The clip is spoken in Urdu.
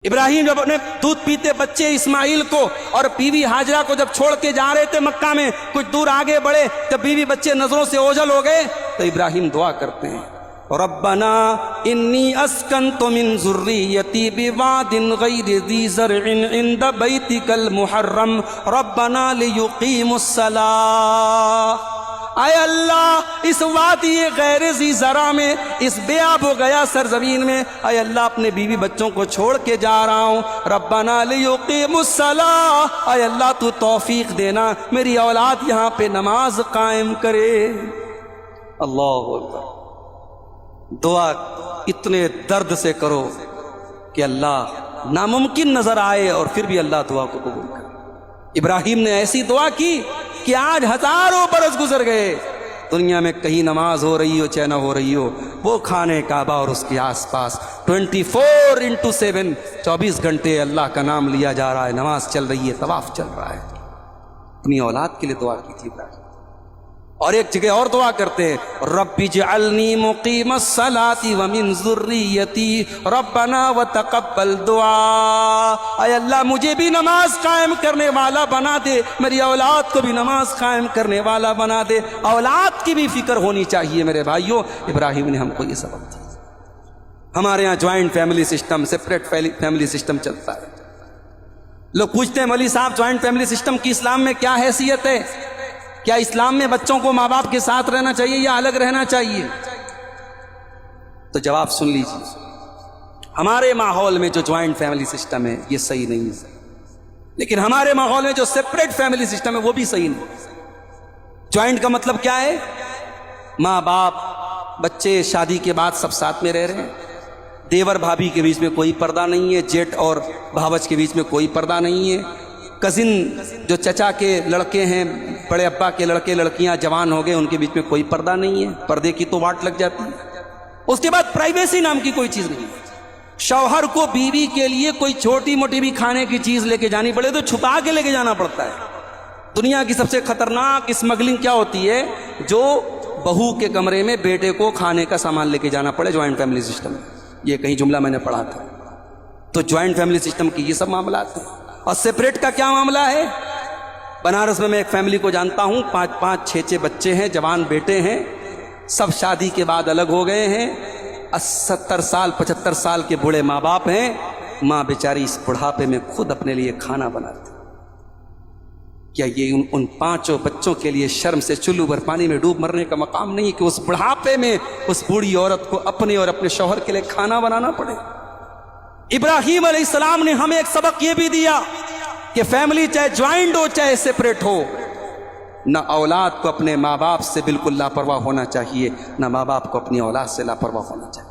ابراہیم جب اپنے دودھ پیتے بچے اسماعیل کو اور بیوی ہاجرہ کو جب چھوڑ کے جا رہے تھے مکہ میں، کچھ دور آگے بڑھے جب بیوی بچے نظروں سے اوجھل ہو گئے تو ابراہیم دعا کرتے ہیں، ربنا انی اسکنت من ذریتی بواد غیر ذی زرع عند بیتک المحرم ربنا لیقیموا الصلاۃ۔ اے اللہ اس وادی غیر ذی زرع میں، اس بے آب و گیا سرزمین میں، اے اللہ اپنے بیوی بچوں کو چھوڑ کے جا رہا ہوں، ربنا لیقیموا الصلاۃ، اے اللہ تو توفیق دینا میری اولاد یہاں پہ نماز قائم کرے۔ اللہ اکبر۔ دعا اتنے درد سے کرو کہ اللہ ناممکن نظر آئے اور پھر بھی اللہ دعا کو قبول کرے۔ ابراہیم نے ایسی دعا کی کہ آج ہزاروں برس گزر گئے، دنیا میں کہیں نماز ہو رہی ہو چاہے نہ ہو رہی ہو، وہ خانہ کعبہ اور اس کے آس پاس 24/7 24 گھنٹے اللہ کا نام لیا جا رہا ہے، نماز چل رہی ہے، طواف چل رہا ہے۔ اپنی اولاد کے لیے دعا کی تھی ابراہیم۔ اور ایک جگہ اور دعا کرتے ہیں، رب اجعلنی مقیم الصلاۃ ومن ذریتی ربنا وتقبل دعا، اے اللہ مجھے بھی نماز قائم کرنے والا بنا دے، میری اولاد کو بھی نماز قائم کرنے والا بنا دے۔ اولاد کی بھی فکر ہونی چاہیے میرے بھائیوں۔ ابراہیم نے ہم کو یہ سبق دیا۔ ہمارے ہاں joint family system, separate family system چلتا ہے۔ لوگ پوچھتے ہیں مولوی صاحب جوائنٹ فیملی سسٹم کی اسلام میں کیا حیثیت ہے؟ کیا اسلام میں بچوں کو ماں باپ کے ساتھ رہنا چاہیے یا الگ رہنا چاہیے؟ تو جواب سن لیجیے۔ ہمارے ماحول میں جو جوائنٹ فیملی سسٹم ہے یہ صحیح نہیں ہے، لیکن ہمارے ماحول میں جو سپریٹ فیملی سسٹم ہے وہ بھی صحیح نہیں۔ جوائنٹ کا مطلب کیا ہے؟ ماں باپ بچے شادی کے بعد سب ساتھ میں رہ رہے ہیں، دیور بھابھی کے بیچ میں کوئی پردہ نہیں ہے، جیٹ اور بھاوج کے بیچ میں کوئی پردہ نہیں ہے، کزن جو چچا کے لڑکے ہیں، بڑے ابا کے لڑکے لڑکیاں جوان ہو گئے ان کے بیچ میں کوئی پردہ نہیں ہے، پردے کی تو واٹ لگ جاتی ہے۔ اس کے بعد پرائیویسی نام کی کوئی چیز نہیں ہے۔ شوہر کو بیوی کے لیے کوئی چھوٹی موٹی بھی کھانے کی چیز لے کے جانی پڑے تو چھپا کے لے کے جانا پڑتا ہے۔ دنیا کی سب سے خطرناک اسمگلنگ کیا ہوتی ہے؟ جو بہو کے کمرے میں بیٹے کو کھانے کا سامان لے کے جانا پڑے جوائنٹ فیملی سسٹم میں۔ یہ کہیں جملہ میں نے پڑھا تھا۔ تو جوائنٹ فیملی سسٹم کی یہ سب معاملات ہیں۔ اور سپریٹ کا کیا معاملہ ہے؟ بنارس میں ایک فیملی کو جانتا ہوں، 5 6 بچے ہیں، جوان بیٹے ہیں، سب شادی کے بعد الگ ہو گئے ہیں، 70 سال 75 سال کے بوڑھے ماں باپ ہیں، ماں بیچاری اس بڑھاپے میں خود اپنے لیے کھانا بناتی۔ کیا یہ ان 5 بچوں کے لیے شرم سے چلو بھر پانی میں ڈوب مرنے کا مقام نہیں کہ اس بڑھاپے میں اس بوڑھی عورت کو اپنے اور اپنے شوہر کے لیے کھانا بنانا پڑے؟ ابراہیم علیہ السلام نے ہمیں ایک سبق یہ بھی دیا کہ فیملی چاہے جوائنٹ ہو چاہے سپریٹ ہو، نہ اولاد کو اپنے ماں باپ سے بالکل لاپرواہ ہونا چاہیے، نہ ماں باپ کو اپنی اولاد سے لاپرواہ ہونا چاہیے۔